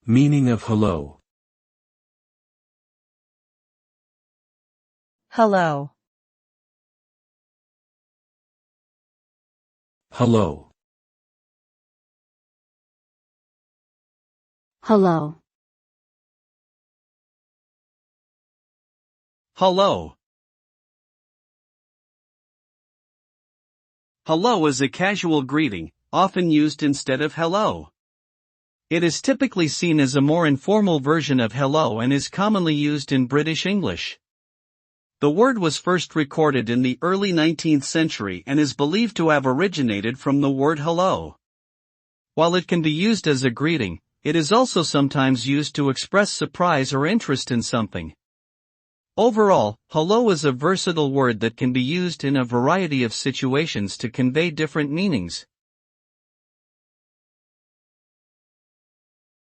Meaning of hello. Hello. Hello. Hello. Hullo. Hello is a casual greeting, often used instead of hello. It is typically seen as a more informal version of hello and is commonly used in British English. The word was first recorded in the early 19th century and is believed to have originated from the word hello. While it can be used as a greeting, it is also sometimes used to express surprise or interest in something. Overall, hello is a versatile word that can be used in a variety of situations to convey different meanings.